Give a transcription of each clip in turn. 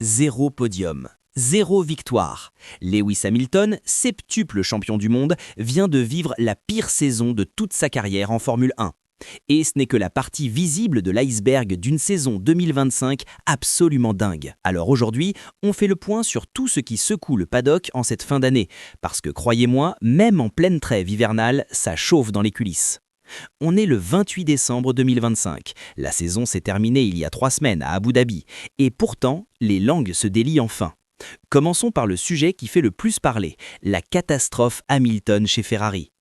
0 podium. 0 victoire. Lewis Hamilton, septuple champion du monde, vient de vivre la pire saison de toute sa carrière en Formule 1. Et ce n'est que la partie visible de l'iceberg d'une saison 2025 absolument dingue. Alors aujourd'hui, on fait le point sur tout ce qui secoue le paddock en cette fin d'année. Parce que croyez-moi, même en pleine trêve hivernale, ça chauffe dans les coulisses. On est le 28 décembre 2025. La saison s'est terminée il y a 3 semaines à Abu Dhabi. Et pourtant, les langues se délient enfin. Commençons par le sujet qui fait le plus parler, la catastrophe Hamilton chez Ferrari.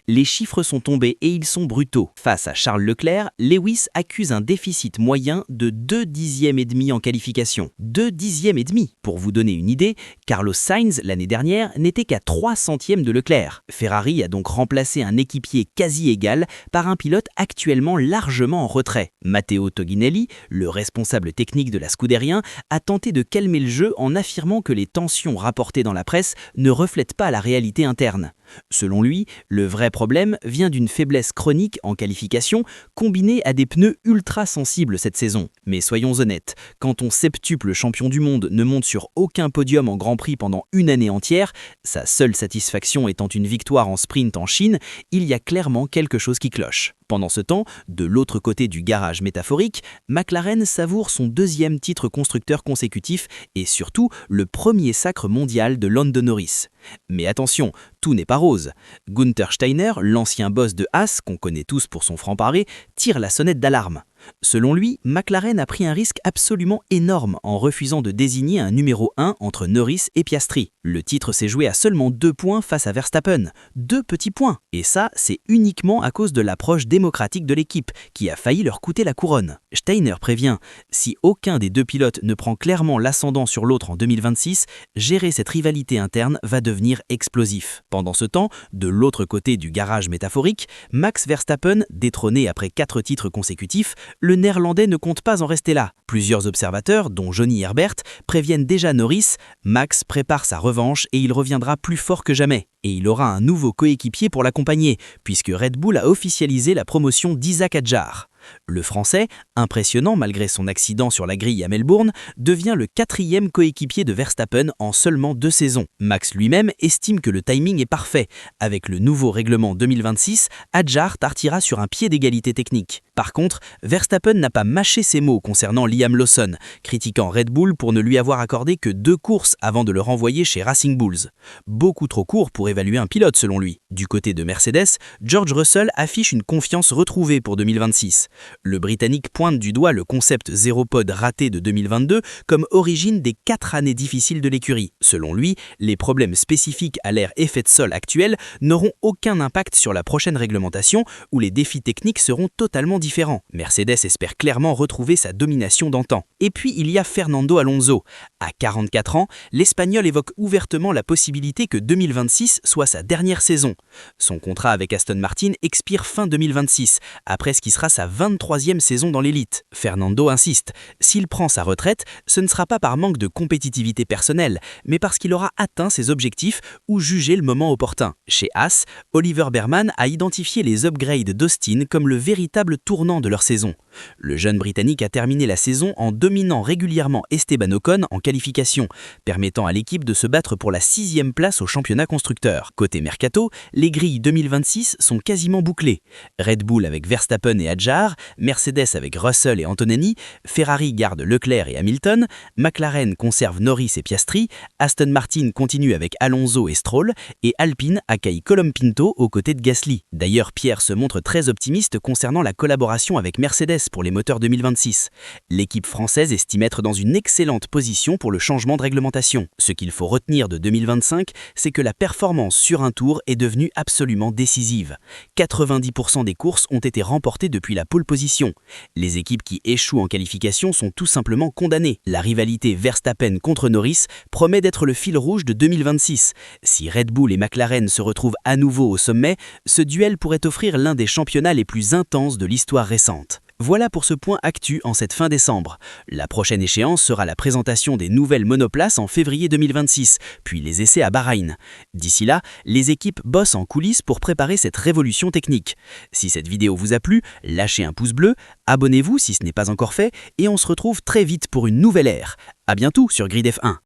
Les chiffres sont tombés et ils sont brutaux. Face à Charles Leclerc, Lewis accuse un déficit moyen de 2 dixièmes et demi en qualification. 2 dixièmes et demi. Pour vous donner une idée, Carlos Sainz l'année dernière n'était qu'à 3 centièmes de Leclerc. Ferrari a donc remplacé un équipier quasi égal par un pilote actuellement largement en retrait. Matteo Toginelli, le responsable technique de la Scuderia, a tenté de calmer le jeu en affirmant que les tensions rapportées dans la presse ne reflètent pas la réalité interne. Selon lui, le vrai problème vient d'une faiblesse chronique en qualification combinée à des pneus ultra sensibles cette saison. Mais soyons honnêtes, quand ton septuple champion du monde ne monte sur aucun podium en Grand Prix pendant une année entière, sa seule satisfaction étant une victoire en sprint en Chine, il y a clairement quelque chose qui cloche. Pendant ce temps, de l'autre côté du garage métaphorique, McLaren savoure son 2e titre constructeur consécutif et surtout le premier sacre mondial de Lando Norris. Mais attention, tout n'est pas rose. Günther Steiner, l'ancien boss de Haas, qu'on connaît tous pour son franc-parler, tire la sonnette d'alarme. Selon lui, McLaren a pris un risque absolument énorme en refusant de désigner un numéro 1 entre Norris et Piastri. Le titre s'est joué à seulement 2 points face à Verstappen. 2 petits points. Et ça, c'est uniquement à cause de l'approche démocratique de l'équipe, qui a failli leur coûter la couronne. Steiner prévient, si aucun des 2 pilotes ne prend clairement l'ascendant sur l'autre en 2026, gérer cette rivalité interne va devenir explosif. Pendant ce temps, de l'autre côté du garage métaphorique, Max Verstappen, détrôné après 4 titres consécutifs, le Néerlandais ne compte pas en rester là. Plusieurs observateurs, dont Johnny Herbert, préviennent déjà Norris, Max prépare sa revanche et il reviendra plus fort que jamais. Et il aura un nouveau coéquipier pour l'accompagner, puisque Red Bull a officialisé la promotion d'Isaac Hadjar. Le Français, impressionnant malgré son accident sur la grille à Melbourne, devient le 4e coéquipier de Verstappen en seulement 2 saisons. Max lui-même estime que le timing est parfait. Avec le nouveau règlement 2026, Hadjar partira sur un pied d'égalité technique. Par contre, Verstappen n'a pas mâché ses mots concernant Liam Lawson, critiquant Red Bull pour ne lui avoir accordé que 2 courses avant de le renvoyer chez Racing Bulls. Beaucoup trop court pour évaluer un pilote selon lui. Du côté de Mercedes, George Russell affiche une confiance retrouvée pour 2026. Le Britannique pointe du doigt le concept zéro pod raté de 2022 comme origine des 4 années difficiles de l'écurie. Selon lui, les problèmes spécifiques à l'ère effet de sol actuel n'auront aucun impact sur la prochaine réglementation où les défis techniques seront totalement différents. Mercedes espère clairement retrouver sa domination d'antan. Et puis il y a Fernando Alonso. À 44 ans, l'Espagnol évoque ouvertement la possibilité que 2026 soit sa dernière saison. Son contrat avec Aston Martin expire fin 2026, après ce qui sera sa 23e saison dans l'élite. Fernando insiste, s'il prend sa retraite, ce ne sera pas par manque de compétitivité personnelle, mais parce qu'il aura atteint ses objectifs ou jugé le moment opportun. Chez Haas, Oliver Behrman a identifié les upgrades d'Austin comme le véritable tournant de leur saison. Le jeune Britannique a terminé la saison en dominant régulièrement Esteban Ocon en qualification, permettant à l'équipe de se battre pour la 6e place au championnat constructeur. Côté Mercato, les grilles 2026 sont quasiment bouclées. Red Bull avec Verstappen et Hadjar, Mercedes avec Russell et Antonelli, Ferrari garde Leclerc et Hamilton, McLaren conserve Norris et Piastri, Aston Martin continue avec Alonso et Stroll, et Alpine accueille Colapinto aux côtés de Gasly. D'ailleurs, Pierre se montre très optimiste concernant la collaboration avec Mercedes pour les moteurs 2026. L'équipe française estime être dans une excellente position pour le changement de réglementation. Ce qu'il faut retenir de 2025, c'est que la performance sur un tour est devenue absolument décisive. 90% des courses ont été remportées depuis la pole position. Les équipes qui échouent en qualification sont tout simplement condamnées. La rivalité Verstappen contre Norris promet d'être le fil rouge de 2026. Si Red Bull et McLaren se retrouvent à nouveau au sommet, ce duel pourrait offrir l'un des championnats les plus intenses de l'histoire récente. Voilà pour ce point actu en cette fin décembre. La prochaine échéance sera la présentation des nouvelles monoplaces en février 2026, puis les essais à Bahreïn. D'ici là, les équipes bossent en coulisses pour préparer cette révolution technique. Si cette vidéo vous a plu, lâchez un pouce bleu, abonnez-vous si ce n'est pas encore fait, et on se retrouve très vite pour une nouvelle ère. À bientôt sur Grid F1.